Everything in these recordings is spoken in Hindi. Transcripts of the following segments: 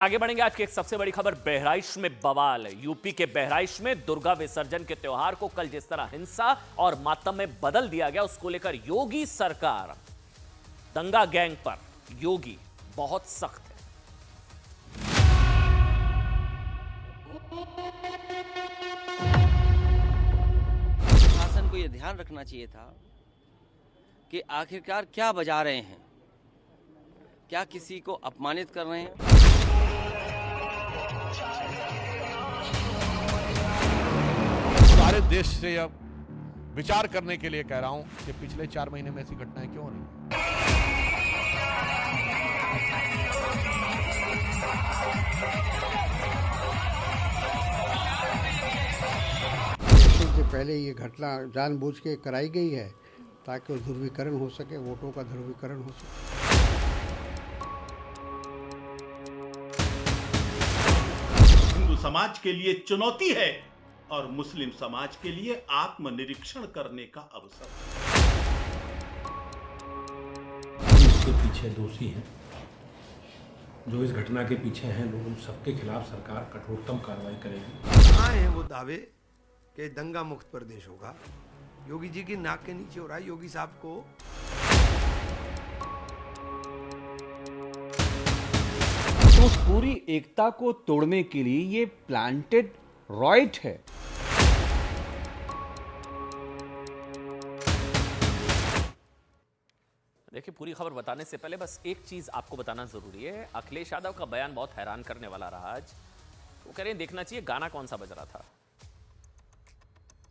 आगे बढ़ेंगे। आज की एक सबसे बड़ी खबर, बहराइच में बवाल। यूपी के बहराइच में दुर्गा विसर्जन के त्योहार को कल जिस तरह हिंसा और मातम में बदल दिया गया, उसको लेकर योगी सरकार, दंगा गैंग पर योगी बहुत सख्त है। प्रशासन को यह ध्यान रखना चाहिए था कि आखिरकार क्या बजा रहे हैं, क्या किसी को अपमानित कर रहे हैं। सारे देश से अब विचार करने के लिए कह रहा हूं कि पिछले 4 महीने में ऐसी घटनाएं क्यों हो रही हैं। इलेक्शन से पहले ये घटना जानबूझ के कराई गई है ताकि ध्रुवीकरण हो सके, वोटों का ध्रुवीकरण हो सके। हिंदू समाज के लिए चुनौती है और मुस्लिम समाज के लिए आत्मनिरीक्षण करने का अवसर। इसके पीछे दोषी हैं, जो इस घटना के पीछे हैं लोग, उन सबके खिलाफ सरकार कठोरतम कार्रवाई करेगी। कहाँ है वो दावे कि दंगा मुक्त प्रदेश होगा? योगी जी की नाक के नीचे हो रहा है। योगी साहब को तो पूरी एकता को तोड़ने के लिए ये प्लांटेड रॉयट है। देखिए, पूरी खबर बताने से पहले बस एक चीज आपको बताना जरूरी है। अखिलेश यादव का बयान बहुत हैरान करने वाला रहा आज। वो कह रहे हैं देखना चाहिए गाना कौन सा बज रहा था।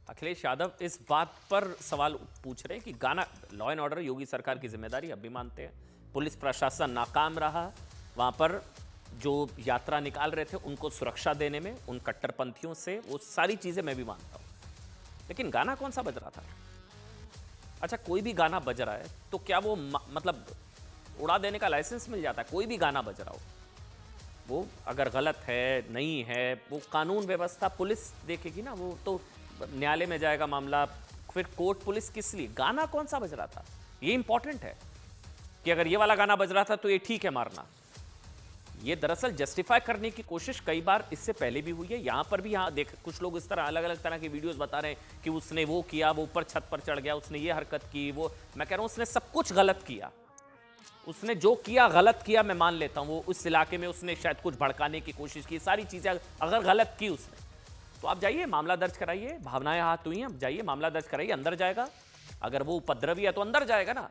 अखिलेश यादव इस बात पर सवाल पूछ रहे हैं कि गाना, लॉ एंड ऑर्डर योगी सरकार की जिम्मेदारी, अब भी मानते हैं। पुलिस प्रशासन नाकाम रहा, वहां पर जो यात्रा निकाल रहे थे उनको सुरक्षा देने में, उन कट्टरपंथियों से, वो सारी चीजें मैं भी मानता हूं। लेकिन गाना कौन सा बज रहा था? अच्छा, कोई भी गाना बज रहा है तो क्या वो मतलब उड़ा देने का लाइसेंस मिल जाता है? कोई भी गाना बज रहा हो, वो अगर गलत है, नहीं है, वो कानून व्यवस्था पुलिस देखेगी ना। वो तो न्यायालय में जाएगा मामला, फिर कोर्ट, पुलिस किस लिए? गाना कौन सा बज रहा था, ये इंपॉर्टेंट है। कि अगर ये वाला गाना बज रहा था तो ये ठीक है मारना। ये दरअसल जस्टिफाई करने की कोशिश कई बार इससे पहले भी हुई है। यहां पर भी, यहां देख, कुछ लोग इस तरह अलग अलग तरह की वीडियोस बता रहे हैं कि उसने वो किया, वो ऊपर छत पर चढ़ गया, उसने ये हरकत की, वो, मैं कह रहा हूं उसने सब कुछ गलत किया। उसने जो किया गलत किया, मैं मान लेता हूं। वो उस इलाके में उसने शायद कुछ भड़काने की कोशिश की, सारी चीजें अगर गलत की उसने, तो आप जाइए मामला दर्ज कराइए। भावनाएं हाथ हुई हैं, जाइए मामला दर्ज कराइए, अंदर जाएगा। अगर वो उपद्रवी है तो अंदर जाएगा ना।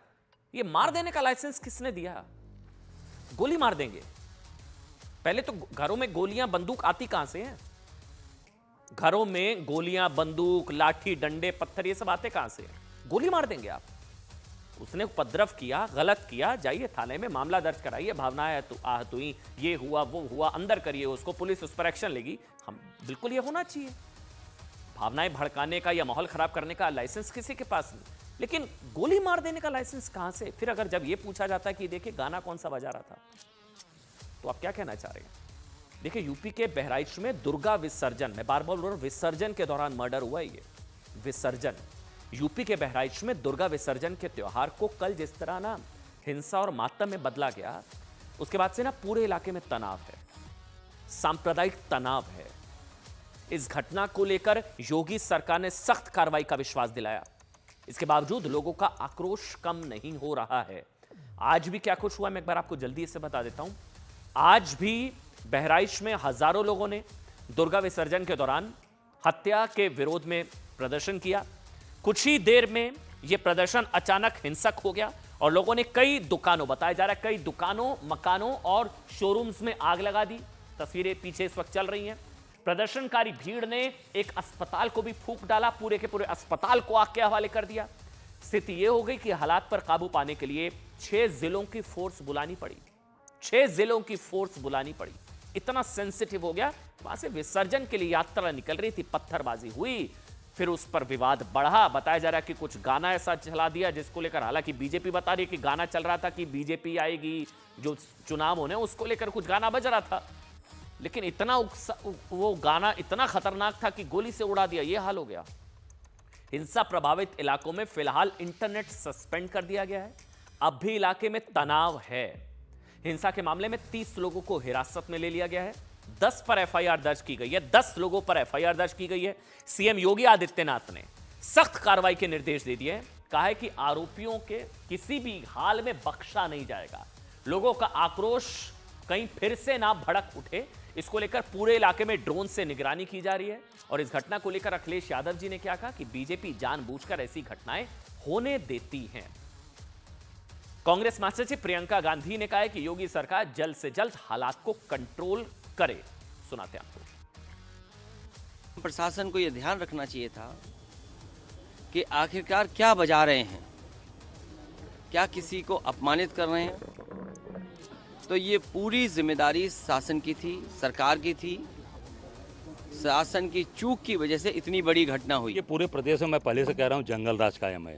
ये मार देने का लाइसेंस किसने दिया? गोली मार देंगे। पहले तो घरों में गोलियां बंदूक आती कहां से हैं? घरों में गोलियां, बंदूक, लाठी, डंडे, पत्थर, ये सब आते कहां से हैं? गोली मार देंगे आप। उसने उपद्रव किया, गलत किया, जाइए थाने में मामला दर्ज कराइए। भावनाएं आहत हुई, ये हुआ, वो हुआ, अंदर करिए उसको, पुलिस उस पर एक्शन लेगी। हम बिल्कुल, ये होना चाहिए। भावनाएं भड़काने का या माहौल खराब करने का लाइसेंस किसी के पास नहीं, लेकिन गोली मार देने का लाइसेंस कहां से? फिर अगर जब ये पूछा जाता है कि देखिए गाना कौन सा बजा रहा था, तो आप क्या कहना चाह रहे हैं? देखिए, यूपी के बहराइच में दुर्गा विसर्जन, मैं बार बार बोल रहा हूं, विसर्जन के दौरान मर्डर हुआ। ये विसर्जन, यूपी के बहराइच में दुर्गा विसर्जन के त्योहार को कल जिस तरह ना हिंसा और मातम में बदला गया, उसके बाद से ना पूरे इलाके में तनाव है, सांप्रदायिक तनाव है। इस घटना को लेकर योगी सरकार ने सख्त कार्रवाई का विश्वास दिलाया। इसके बावजूद लोगों का आक्रोश कम नहीं हो रहा है। आज भी क्या कुछ हुआ, मैं एक बार आपको जल्दी से बता देता हूं। आज भी बहराइच में हजारों लोगों ने दुर्गा विसर्जन के दौरान हत्या के विरोध में प्रदर्शन किया। कुछ ही देर में यह प्रदर्शन अचानक हिंसक हो गया और लोगों ने कई दुकानों, बताया जा रहा है कई दुकानों, मकानों और शोरूम्स में आग लगा दी। तस्वीरें पीछे इस वक्त चल रही हैं। प्रदर्शनकारी भीड़ ने एक अस्पताल को भी फूंक डाला, पूरे के पूरे अस्पताल को आग के हवाले कर दिया। स्थिति यह हो गई कि हालात पर काबू पाने के लिए 6 जिलों की फोर्स बुलानी पड़ी। 6 जिलों की फोर्स बुलानी पड़ी। इतना सेंसिटिव हो गया। वहां से विसर्जन के लिए यात्रा निकल रही थी, पत्थरबाजी हुई, फिर उस पर विवाद बढ़ा। बताया जा रहा है कि कुछ गाना ऐसा चला दिया जिसको लेकर, हालांकि बीजेपी बता रही है कि गाना चल रहा था कि बीजेपी आएगी, जो चुनाव होने उसको लेकर कुछ गाना बज रहा था, लेकिन इतना वो गाना इतना खतरनाक था कि गोली से उड़ा दिया। यह हाल हो गया। हिंसा प्रभावित इलाकों में फिलहाल इंटरनेट सस्पेंड कर दिया गया है। अब भी इलाके में तनाव है। हिंसा के मामले में 30 लोगों को हिरासत में ले लिया गया है। 10 पर एफआईआर दर्ज की गई है। 10 लोगों पर एफआईआर दर्ज की गई है। सीएम योगी आदित्यनाथ ने सख्त कार्रवाई के निर्देश दे दिए हैं। कहा है कि आरोपियों के किसी भी हाल में बख्शा नहीं जाएगा। लोगों का आक्रोश कहीं फिर से ना भड़क उठे, इसको लेकर पूरे इलाके में ड्रोन से निगरानी की जा रही है। और इस घटना को लेकर अखिलेश यादव जी ने क्या कहा कि बीजेपी जानबूझकर ऐसी घटनाएं होने देती हैं। कांग्रेस महासचिव प्रियंका गांधी ने कहा है कि योगी सरकार जल्द से जल्द हालात को कंट्रोल करे। सुनाते हैं आपको। प्रशासन को यह ध्यान रखना चाहिए था कि आखिरकार क्या बजा रहे हैं, क्या किसी को अपमानित कर रहे हैं। तो ये पूरी जिम्मेदारी शासन की थी, सरकार की थी। शासन की चूक की वजह से इतनी बड़ी घटना हुई। ये पूरे प्रदेश में मैं पहले से कह रहा हूँ जंगल राज कायम है।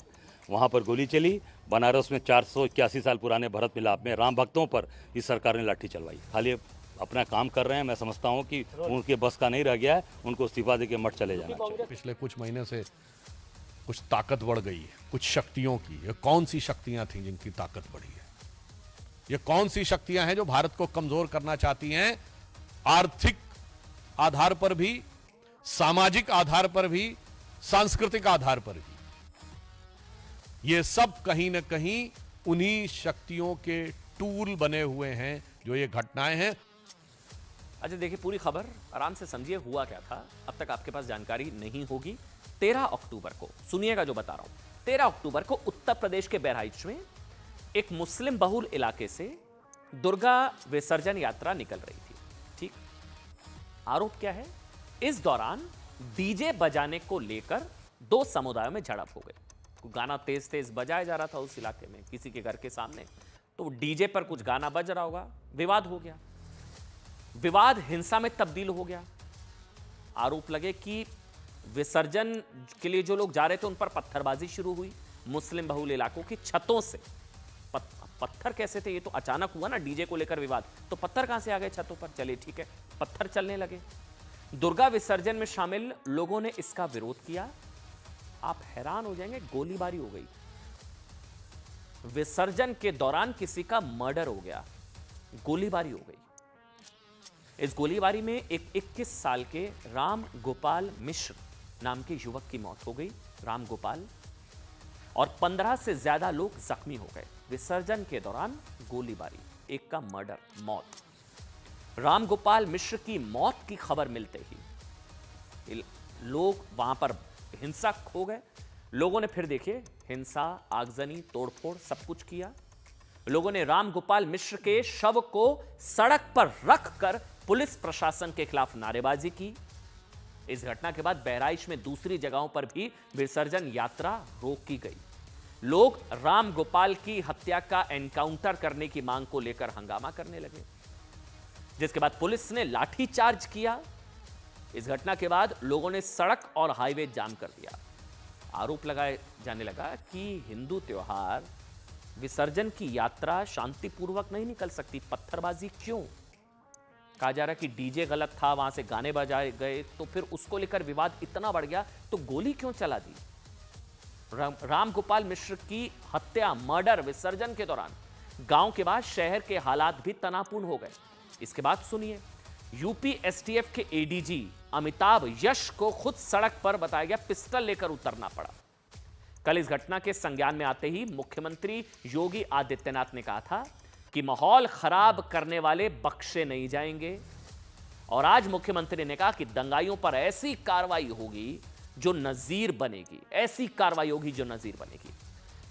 वहाँ पर गोली चली। बनारस में 481 साल पुराने भरत मिलाप में राम भक्तों पर इस सरकार ने लाठी चलवाई। खाली अपना काम कर रहे हैं। मैं समझता हूँ कि उनके बस का नहीं रह गया है, उनको इस्तीफा देके मठ चले जाना चाहिए। पिछले कुछ महीने से कुछ ताकत बढ़ गई है, कुछ शक्तियों की। ये कौन सी शक्तियां थी जिनकी ताकत बढ़ी है? ये कौन सी शक्तियां हैं जो भारत को कमजोर करना चाहती हैं? आर्थिक आधार पर भी, सामाजिक आधार पर भी, सांस्कृतिक आधार पर भी। ये सब कहीं ना कहीं उन्हीं शक्तियों के टूल बने हुए हैं जो ये घटनाएं हैं। अच्छा देखिए, पूरी खबर आराम से समझिए हुआ क्या था। अब तक आपके पास जानकारी नहीं होगी। 13 अक्टूबर को सुनिएगा जो बता रहा हूं। 13 अक्टूबर को उत्तर प्रदेश के बहराइच में एक मुस्लिम बहुल इलाके से दुर्गा विसर्जन यात्रा निकल रही थी। ठीक, आरोप क्या है? इस दौरान डीजे बजाने को लेकर दो समुदायों में झड़प हो गई। गाना तेज तेज बजाया जा रहा था उस इलाके में किसी के घर के सामने, तो डीजे पर कुछ गाना बज रहा होगा, विवाद हो गया। विवाद हिंसा में तब्दील हो गया। आरोप लगे कि विसर्जन के लिए जो लोग जा रहे थे उन पर पत्थरबाजी शुरू हुई। मुस्लिम बहुल इलाकों की छतों से पत्थर कैसे थे? ये तो अचानक हुआ ना, डीजे को लेकर विवाद, तो पत्थर कहां से आ गए छतों पर? चलिए ठीक है, पत्थर चलने लगे। दुर्गा विसर्जन में शामिल लोगों ने इसका विरोध किया। आप हैरान हो जाएंगे, गोलीबारी हो गई। विसर्जन के दौरान किसी का मर्डर हो गया, गोलीबारी हो गई। इस गोलीबारी में एक 21 साल के राम गोपाल मिश्र नाम के युवक की मौत हो गई। राम गोपाल और 15 से ज्यादा लोग जख्मी हो गए। विसर्जन के दौरान गोलीबारी, एक का मर्डर, मौत। राम गोपाल मिश्र की मौत की खबर मिलते ही लोग वहां पर हिंसक हो गए। लोगों ने फिर देखिए हिंसा, आगजनी, तोड़फोड़ सब कुछ किया। लोगों ने राम गोपाल मिश्र के शव को सड़क पर रखकर पुलिस प्रशासन के खिलाफ नारेबाजी की। इस घटना के बाद बहराइच में दूसरी जगहों पर भी विसर्जन यात्रा रोकी गई। लोग राम गोपाल की हत्या का एनकाउंटर करने की मांग को लेकर हंगामा करने लगे, जिसके बाद पुलिस ने लाठीचार्ज किया। इस घटना के बाद लोगों ने सड़क और हाईवे जाम कर दिया। आरोप लगाए जाने लगा कि हिंदू त्योहार विसर्जन की यात्रा शांतिपूर्वक नहीं निकल सकती, पत्थरबाजी क्यों? कहा जा रहा कि डीजे गलत था, वहां से गाने बजाए गए, तो फिर उसको लेकर विवाद इतना बढ़ गया तो गोली क्यों चला दी? राम गोपाल मिश्र की हत्या, मर्डर विसर्जन के दौरान गांव के बाद शहर के हालात भी तनावपूर्ण हो गए। इसके बाद सुनिए, यूपी एसटीएफ के एडीजी अमिताभ यश को खुद सड़क पर बताया गया पिस्टल लेकर उतरना पड़ा। कल इस घटना के संज्ञान में आते ही मुख्यमंत्री योगी आदित्यनाथ ने कहा था कि माहौल खराब करने वाले बख्शे नहीं जाएंगे। और आज मुख्यमंत्री ने कहा कि दंगाइयों पर ऐसी कार्रवाई होगी जो नजीर बनेगी, ऐसी कार्रवाई होगी जो नजीर बनेगी।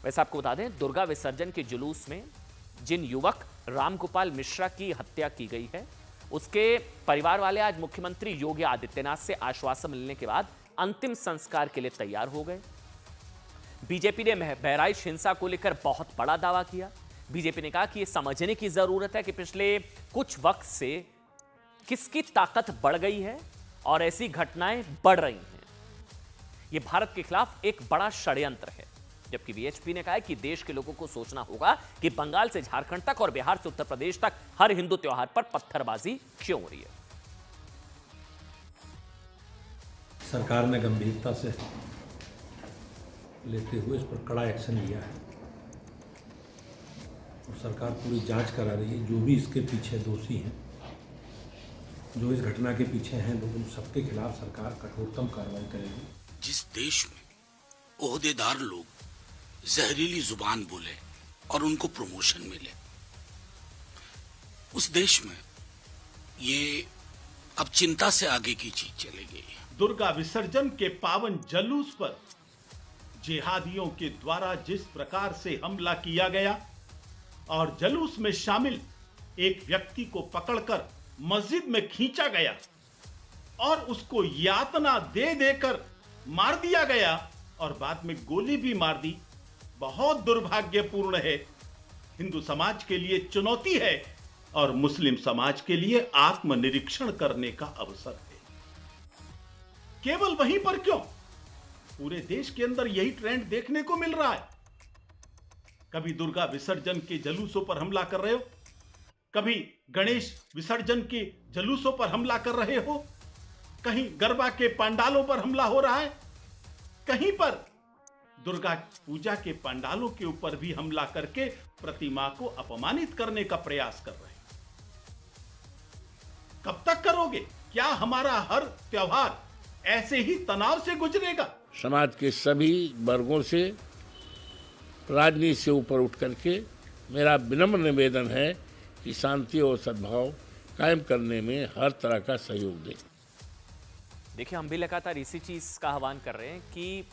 वैसे आपको बता दें, दुर्गा विसर्जन के जुलूस में जिन युवक रामगोपाल मिश्रा की हत्या की गई है, उसके परिवार वाले आज मुख्यमंत्री योगी आदित्यनाथ से आश्वासन मिलने के बाद अंतिम संस्कार के लिए तैयार हो गए। बीजेपी ने बहराइच हिंसा को लेकर बहुत बड़ा दावा किया। बीजेपी ने कहा कि यह समझने की जरूरत है कि पिछले कुछ वक्त से किसकी ताकत बढ़ गई है और ऐसी घटनाएं बढ़ रही हैं। यह भारत के खिलाफ एक बड़ा षड्यंत्र है। जबकि वीएचपी ने कहा है कि देश के लोगों को सोचना होगा कि बंगाल से झारखंड तक और बिहार से उत्तर प्रदेश तक हर हिंदू त्योहार पर पत्थरबाजी क्यों हो रही है। सरकार ने गंभीरता से लेते हुए इस पर कड़ा एक्शन लिया है और सरकार पूरी जांच करा रही है। जो भी इसके पीछे दोषी हैं, जो इस घटना के पीछे हैं लोग, उन सबके खिलाफ सरकार कठोरतम कार्रवाई करेगी। जिस देश में ओहदेदार लोग जहरीली जुबान बोले और उनको प्रमोशन मिले, उस देश में ये अब चिंता से आगे की चीज चली गई है। दुर्गा विसर्जन के पावन जुलूस पर जिहादियों के द्वारा जिस प्रकार से हमला किया गया और जुलूस में शामिल एक व्यक्ति को पकड़कर मस्जिद में खींचा गया और उसको यातना दे देकर मार दिया गया और बाद में गोली भी मार दी, बहुत दुर्भाग्यपूर्ण है। हिंदू समाज के लिए चुनौती है और मुस्लिम समाज के लिए आत्मनिरीक्षण करने का अवसर है। केवल वहीं पर क्यों, पूरे देश के अंदर यही ट्रेंड देखने को मिल रहा है। कभी दुर्गा विसर्जन के जुलूसों पर हमला कर रहे हो, कभी गणेश विसर्जन के जुलूसों पर हमला कर रहे हो, कहीं गरबा के पंडालों पर हमला हो रहा है, कहीं पर दुर्गा पूजा के पंडालों के ऊपर भी हमला करके प्रतिमा को अपमानित करने का प्रयास कर रहे हैं। कब तक करोगे? क्या हमारा हर त्योहार ऐसे ही तनाव से गुजरेगा? समाज के सभी वर्गों से, राजनीति से ऊपर उठ करके मेरा विनम्र निवेदन है कि शांति और सद्भाव कायम करने में हर तरह का सहयोग दें। देखिए, हम भी लगातार इसी चीज का आह्वान कर रहे हैं कि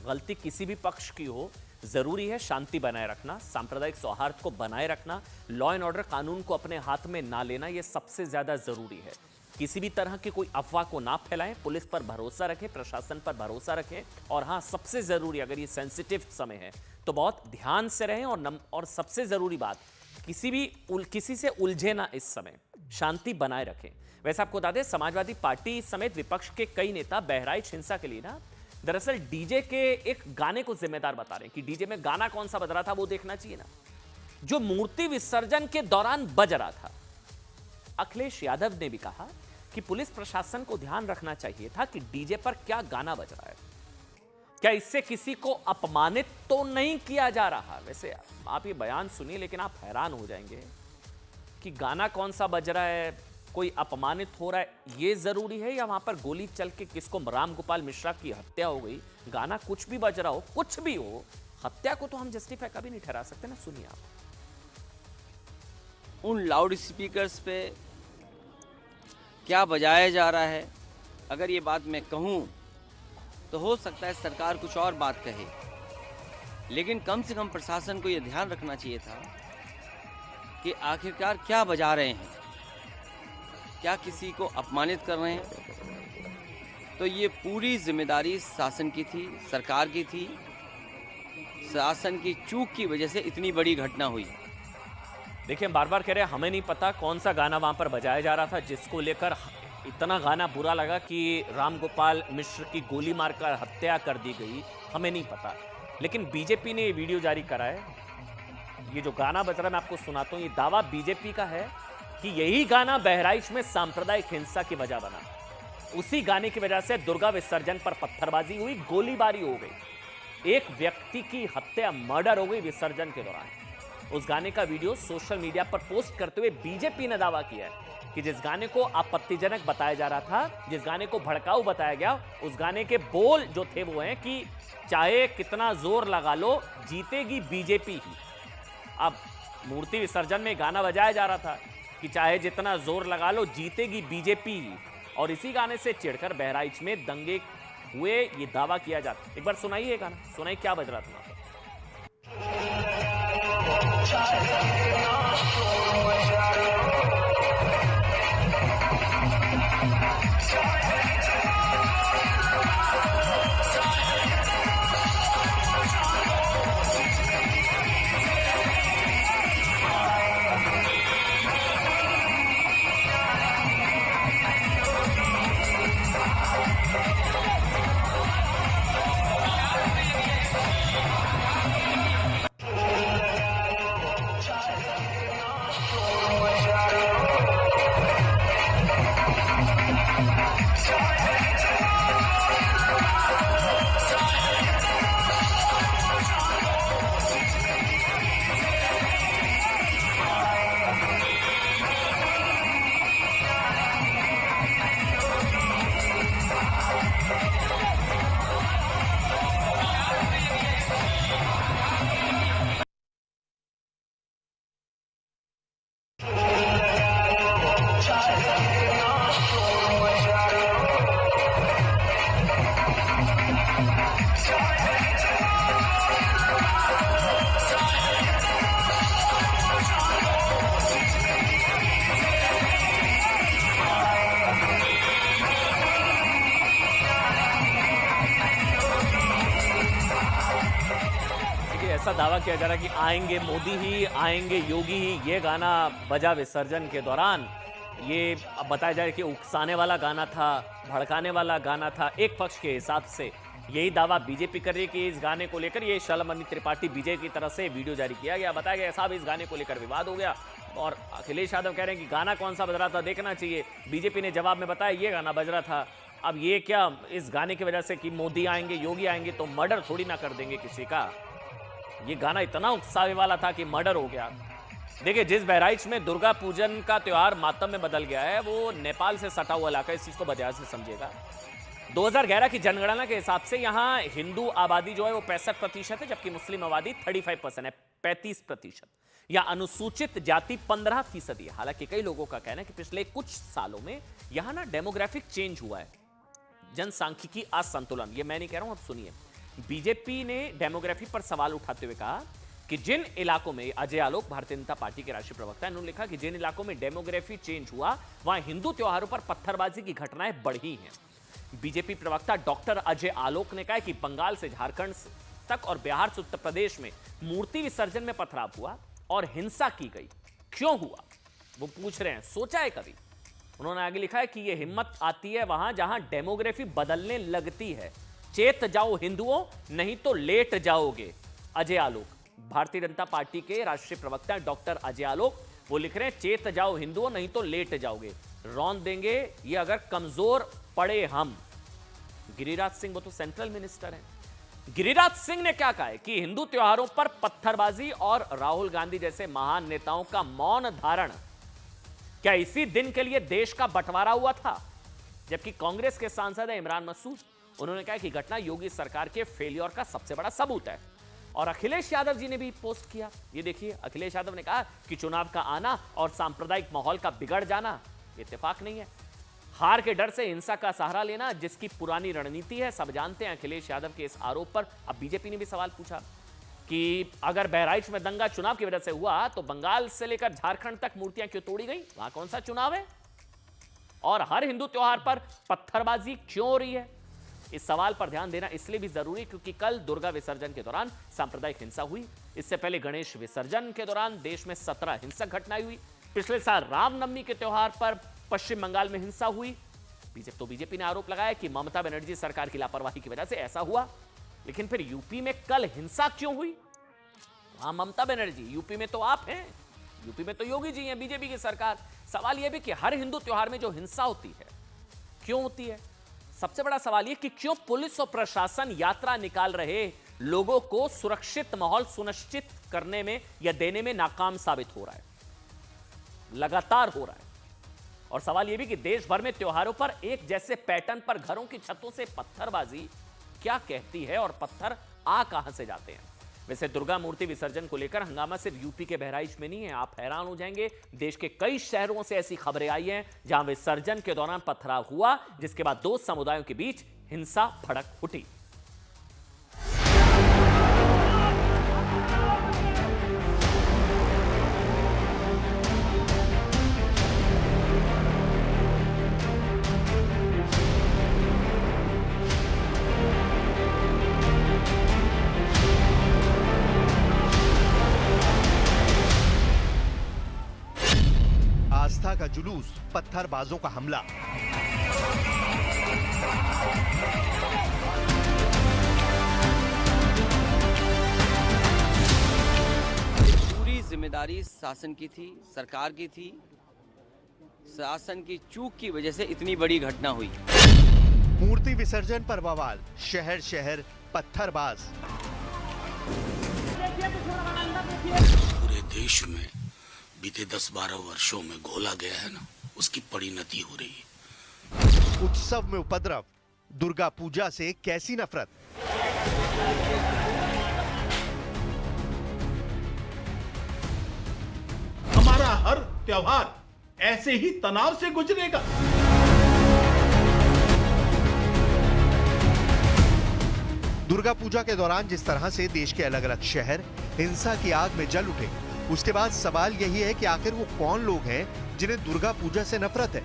गलती किसी भी पक्ष की हो, जरूरी है शांति बनाए रखना, सांप्रदायिक सौहार्द को बनाए रखना, लॉ एंड ऑर्डर कानून को अपने हाथ में ना लेना, यह सबसे ज्यादा जरूरी है। किसी भी तरह की कोई अफवाह को ना फैलाएं, पुलिस पर भरोसा रखें, प्रशासन पर भरोसा रखें और हाँ, सबसे जरूरी, अगर ये सेंसिटिव समय है तो बहुत ध्यान से रहें और सबसे जरूरी बात, किसी से उलझे ना, इस समय शांति बनाए रखें। वैसे आपको बता दें, समाजवादी पार्टी समेत विपक्ष के कई नेता बहराइच हिंसा के लिए ना दरअसल डीजे के एक गाने को जिम्मेदार बता रहे हैं कि डीजे में गाना कौन सा बज रहा था वो देखना चाहिए ना, जो मूर्ति विसर्जन के दौरान बज रहा था। अखिलेश यादव ने भी कहा कि पुलिस प्रशासन को ध्यान रखना चाहिए था कि डीजे पर क्या गाना बज रहा है, क्या इससे किसी को अपमानित तो नहीं किया जा रहा। वैसे आप ये बयान सुनिए, लेकिन आप हैरान हो जाएंगे कि गाना कौन सा बज रहा है, कोई अपमानित हो रहा है, ये जरूरी है, या वहां पर गोली चल के किसको राम गोपाल मिश्रा की हत्या हो गई, गाना कुछ भी बज रहा हो, कुछ भी हो, हत्या को तो हम जस्टिफाई कभी नहीं ठहरा सकते ना। सुनिए आप। उन लाउड स्पीकर्स पे क्या बजाया जा रहा है, अगर ये बात मैं कहूँ तो हो सकता है सरकार कुछ और बात कहे, लेकिन कम से कम प्रशासन को ये ध्यान रखना चाहिए था कि आखिरकार क्या बजा रहे हैं, क्या किसी को अपमानित कर रहे हैं। तो ये पूरी जिम्मेदारी शासन की थी, सरकार की थी। शासन की चूक की वजह से इतनी बड़ी घटना हुई। देखिए, हम बार बार कह रहे हैं, हमें नहीं पता कौन सा गाना वहां पर बजाया जा रहा था जिसको लेकर इतना गाना बुरा लगा कि राम गोपाल मिश्र की गोली मारकर हत्या कर दी गई, हमें नहीं पता। लेकिन बीजेपी ने ये वीडियो जारी करा है, ये जो गाना बज रहा है मैं आपको सुनाता हूँ, ये दावा बीजेपी का है कि यही गाना बहराइच में सांप्रदायिक हिंसा की वजह बना। उसी गाने की वजह से दुर्गा विसर्जन पर पत्थरबाजी हुई, गोलीबारी हो गई, एक व्यक्ति की हत्या, मर्डर हो गई विसर्जन के दौरान। उस गाने का वीडियो सोशल मीडिया पर पोस्ट करते हुए बीजेपी ने दावा किया है कि जिस गाने को आपत्तिजनक बताया जा रहा था, जिस गाने को भड़काऊ बताया गया, उस गाने के बोल जो थे वो हैं कि चाहे कितना जोर लगा लो, जीतेगी बीजेपी ही। अब मूर्ति विसर्जन में गाना बजाया जा रहा था कि चाहे जितना जोर लगा लो, जीतेगी बीजेपी ही, और इसी गाने से चिढ़कर बहराइच में दंगे हुए, ये दावा किया जाता। एक बार सुनाइए गाना, सुनाइए क्या बज रहा था। ऐसा दावा किया जा रहा है कि आएंगे मोदी ही, आएंगे योगी ही। ये गाना बजा विसर्जन के दौरान। ये अब बताया जा रहा है कि उकसाने वाला गाना था, भड़काने वाला गाना था। एक पक्ष के हिसाब से यही दावा बीजेपी कर रही है कि इस गाने को लेकर, ये शलमणि त्रिपाठी बीजेपी की तरफ से वीडियो जारी किया गया, बताया गया साहब इस गाने को लेकर विवाद हो गया। और अखिलेश यादव कह रहे हैं कि गाना कौन सा बज रहा था देखना चाहिए। बीजेपी ने जवाब में बताया ये गाना बज रहा था। अब ये क्या इस गाने की वजह से कि मोदी आएंगे योगी आएंगे तो मर्डर थोड़ी ना कर देंगे किसी का। ये गाना इतना उकसावे वाला था कि मर्डर हो गया। देखिए, जिस बहराइच में दुर्गा पूजन का त्योहार मातम में बदल गया है वो नेपाल से सटा हुआ इलाका, इस चीज को बजाय से समझिएगा। 2011 की जनगणना के हिसाब से यहाँ हिंदू आबादी जो है वो 65% है, जबकि मुस्लिम आबादी 35% है, 35%, या अनुसूचित जाति 15% है। हालांकि कई लोगों का कहना है कि पिछले कुछ सालों में यहाँ ना डेमोग्राफिक चेंज हुआ है, जनसांख्यिकी असंतुलन। ये मैं नहीं कह रहा हूं, अब सुनिए। बीजेपी ने डेमोग्राफी पर सवाल उठाते हुए कहा कि जिन इलाकों में, अजय आलोक भारतीय जनता पार्टी के राष्ट्रीय प्रवक्ता, उन्होंने लिखा कि जिन इलाकों में डेमोग्राफी चेंज हुआ वहां हिंदू त्योहारों पर पत्थरबाजी की घटनाएं बढ़ी हैं। बीजेपी प्रवक्ता डॉक्टर अजय आलोक ने कहा कि बंगाल से झारखंड तक और बिहार से उत्तर प्रदेश में मूर्ति विसर्जन में पथराव हुआ और हिंसा की गई। क्यों हुआ वो पूछ रहे हैं, सोचा है कभी? उन्होंने आगे लिखा है कि यह हिम्मत आती है वहां जहां डेमोग्राफी बदलने लगती है। चेत जाओ हिंदुओं, नहीं तो लेट जाओगे। अजय आलोक, भारतीय जनता पार्टी के राष्ट्रीय प्रवक्ता डॉक्टर अजय आलोक, वो लिख रहे हैं चेत जाओ हिंदुओं, नहीं तो लेट जाओगे, रौंद देंगे ये अगर कमजोर पड़े हम। गिरिराज सिंह, वो तो सेंट्रल मिनिस्टर हैं। गिरिराज सिंह ने क्या कहा है कि हिंदू त्योहारों पर पत्थरबाजी और राहुल गांधी जैसे महान नेताओं का मौन धारण क्या इसी दिन के लिए देश का बंटवारा हुआ था? जबकि कांग्रेस के सांसद है इमरान मसूद, उन्होंने कहा कि घटना योगी सरकार के फेलियर का सबसे बड़ा सबूत है। और अखिलेश यादव जी ने भी पोस्ट किया, ये देखिए। अखिलेश यादव ने कहा कि चुनाव का आना और सांप्रदायिक माहौल का बिगड़ जाना इत्तेफाक नहीं है। हार के डर से हिंसा का सहारा लेना जिसकी पुरानी रणनीति है, सब जानते हैं। अखिलेश यादव के इस आरोप पर अब बीजेपी ने भी सवाल पूछा कि अगर बहराइच में दंगा चुनाव की वजह से हुआ तो बंगाल से लेकर झारखंड तक मूर्तियां क्यों तोड़ी गई? वहां कौन सा चुनाव है? और हर हिंदू त्योहार पर पत्थरबाजी क्यों हो रही है? इस सवाल पर ध्यान देना इसलिए भी जरूरी क्योंकि कल दुर्गा विसर्जन के दौरान सांप्रदायिक हिंसा हुई। इससे पहले गणेश विसर्जन के दौरान देश में 17 हिंसक घटनाएं हुई। पिछले साल रामनवमी के त्योहार पर पश्चिम बंगाल में हिंसा हुई। बीजेपी ने आरोप लगाया कि ममता बनर्जी सरकार की लापरवाही की वजह से ऐसा हुआ। लेकिन फिर यूपी में कल हिंसा क्यों हुई? वहां ममता बनर्जी, यूपी में तो आप हैं, यूपी में तो योगी जी हैं, बीजेपी की सरकार। सवाल यह भी कि हर हिंदू त्योहार में जो हिंसा होती है क्यों होती है? सबसे बड़ा सवाल यह कि क्यों पुलिस और प्रशासन यात्रा निकाल रहे लोगों को सुरक्षित माहौल सुनिश्चित करने में या देने में नाकाम साबित हो रहा है, लगातार हो रहा है। और सवाल यह भी कि देश भर में त्योहारों पर एक जैसे पैटर्न पर घरों की छतों से पत्थरबाजी क्या कहती है और पत्थर आ कहां से जाते हैं? वैसे दुर्गा मूर्ति विसर्जन को लेकर हंगामा सिर्फ यूपी के बहराइच में नहीं है। आप हैरान हो जाएंगे, देश के कई शहरों से ऐसी खबरें आई हैं जहां विसर्जन के दौरान पथराव हुआ, जिसके बाद दो समुदायों के बीच हिंसा भड़क उठी। आस्था का जुलूस, पत्थरबाजों का हमला। पूरी जिम्मेदारी शासन की थी, सरकार की थी। शासन की चूक की वजह से इतनी बड़ी घटना हुई। मूर्ति विसर्जन पर बवाल, शहर शहर पत्थरबाज। पूरे देश में बीते 10-12 वर्षों में घोला गया है ना, उसकी परिणति हो रही है। उत्सव में उपद्रव, दुर्गा पूजा से कैसी नफरत। हमारा हर त्योहार ऐसे ही तनाव से गुजरेगा। दुर्गा पूजा के दौरान जिस तरह से देश के अलग अलग शहर हिंसा की आग में जल उठे, उसके बाद सवाल यही है कि आखिर वो कौन लोग हैं जिन्हें दुर्गा पूजा से नफरत है?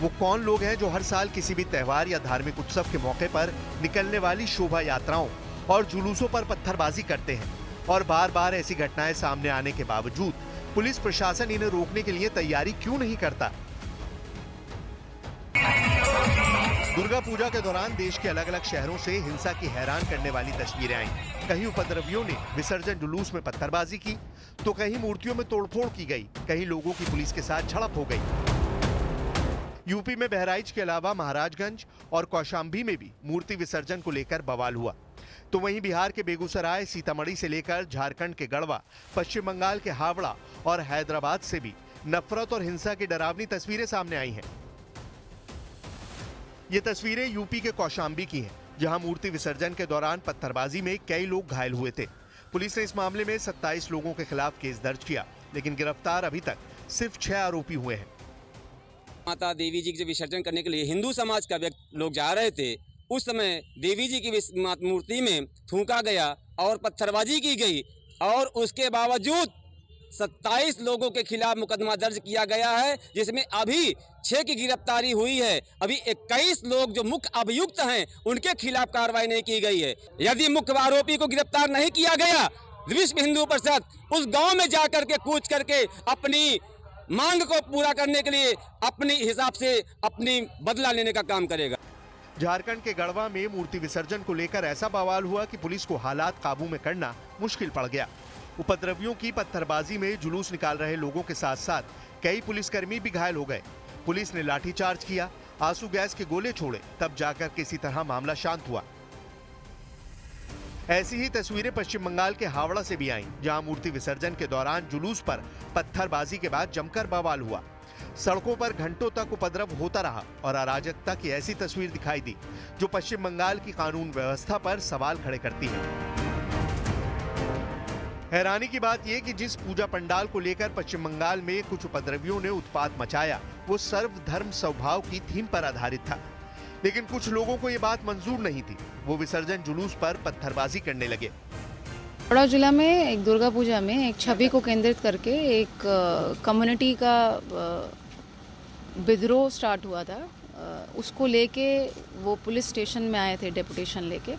वो कौन लोग हैं जो हर साल किसी भी त्योहार या धार्मिक उत्सव के मौके पर निकलने वाली शोभा यात्राओं और जुलूसों पर पत्थरबाजी करते हैं? और बार बार ऐसी घटनाएं सामने आने के बावजूद पुलिस प्रशासन इन्हें रोकने के लिए तैयारी क्यों नहीं करता? दुर्गा पूजा के दौरान देश के अलग अलग शहरों से हिंसा की हैरान करने वाली तस्वीरें आईं। कहीं उपद्रवियों ने विसर्जन जुलूस में पत्थरबाजी की, तो कहीं मूर्तियों में तोड़फोड़ की गई, कहीं लोगों की पुलिस के साथ झड़प हो गई। यूपी में बहराइच के अलावा महाराजगंज और कौशाम्बी में भी मूर्ति विसर्जन को लेकर बवाल हुआ। तो वहीं बिहार के बेगूसराय, सीतामढ़ी से लेकर झारखंड के गढ़वा, पश्चिम बंगाल के हावड़ा और हैदराबाद से भी नफरत और हिंसा की डरावनी तस्वीरें सामने आई हैं। ये तस्वीरें यूपी के कौशाम्बी की हैं, जहां मूर्ति विसर्जन के दौरान पत्थरबाजी में कई लोग घायल हुए थे। पुलिस ने इस मामले में 27 लोगों के खिलाफ केस दर्ज किया, लेकिन गिरफ्तार अभी तक सिर्फ 6 आरोपी हुए हैं। माता देवी जी के विसर्जन करने के लिए हिंदू समाज का लोग जा रहे थे, उस समय देवी जी की मूर्ति में थूका गया और पत्थरबाजी की गई और उसके बावजूद 27 लोगों के खिलाफ मुकदमा दर्ज किया गया है, जिसमें अभी 6 की गिरफ्तारी हुई है। अभी 21 लोग जो मुख्य अभियुक्त हैं उनके खिलाफ कार्रवाई नहीं की गई है। यदि मुख्य आरोपी को गिरफ्तार नहीं किया गया, विश्व हिंदू परिषद उस गांव में जाकर के कूच करके अपनी मांग को पूरा करने के लिए अपने हिसाब से अपनी बदला लेने का काम करेगा। झारखंड के गढ़वा में मूर्ति विसर्जन को लेकर ऐसा बवाल हुआ कि पुलिस को हालात काबू में करना मुश्किल पड़ गया। उपद्रवियों की पत्थरबाजी में जुलूस निकाल रहे लोगों के साथ साथ कई पुलिसकर्मी भी घायल हो गए। पुलिस ने लाठीचार्ज किया, आंसू गैस के गोले छोड़े, तब जाकर किसी तरह मामला शांत हुआ। ऐसी ही तस्वीरें पश्चिम बंगाल के हावड़ा से भी आईं, जहां मूर्ति विसर्जन के दौरान जुलूस पर पत्थरबाजी के बाद जमकर बवाल हुआ। सड़कों पर घंटों तक उपद्रव होता रहा और अराजकता की ऐसी तस्वीर दिखाई दी जो पश्चिम बंगाल की कानून व्यवस्था पर सवाल खड़े करती है। हैरानी की बात यह कि जिस पूजा पंडाल को लेकर पश्चिम बंगाल में कुछ उपद्रवियों ने उत्पात मचाया, वो सर्वधर्म स्वभाव की थीम पर आधारित था, लेकिन कुछ लोगों को ये बात मंजूर नहीं थी। वो विसर्जन जुलूस पर पत्थरबाजी करने लगे। हावड़ा जिला में एक दुर्गा पूजा में एक छवि को केंद्रित करके एक कम्युनिटी का विद्रोह स्टार्ट हुआ था। उसको लेके वो पुलिस स्टेशन में आए थे डेपुटेशन लेके,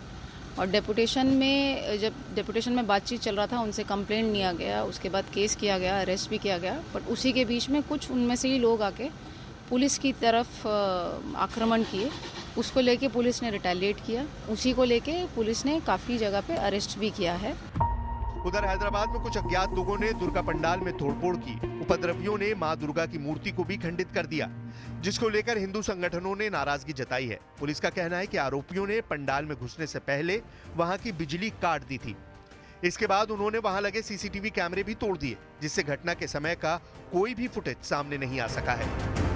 और डेपुटेशन में बातचीत चल रहा था, उनसे कंप्लेंट लिया गया, उसके बाद केस किया गया, अरेस्ट भी किया गया। बट उसी के बीच में कुछ उनमें से ही लोग आके पुलिस की तरफ आक्रमण किए। उसको लेके पुलिस ने रिटेलिएट किया, उसी को लेके पुलिस ने काफ़ी जगह पे अरेस्ट भी किया है। उधर हैदराबाद में कुछ अज्ञात लोगों ने दुर्गा पंडाल में तोड़फोड़ की। उपद्रवियों ने मां दुर्गा की मूर्ति को भी खंडित कर दिया, जिसको लेकर हिंदू संगठनों ने नाराजगी जताई है। पुलिस का कहना है कि आरोपियों ने पंडाल में घुसने से पहले वहां की बिजली काट दी थी। इसके बाद उन्होंने वहां लगे सीसीटीवी कैमरे भी तोड़ दिए, जिससे घटना के समय का कोई भी फुटेज सामने नहीं आ सका है।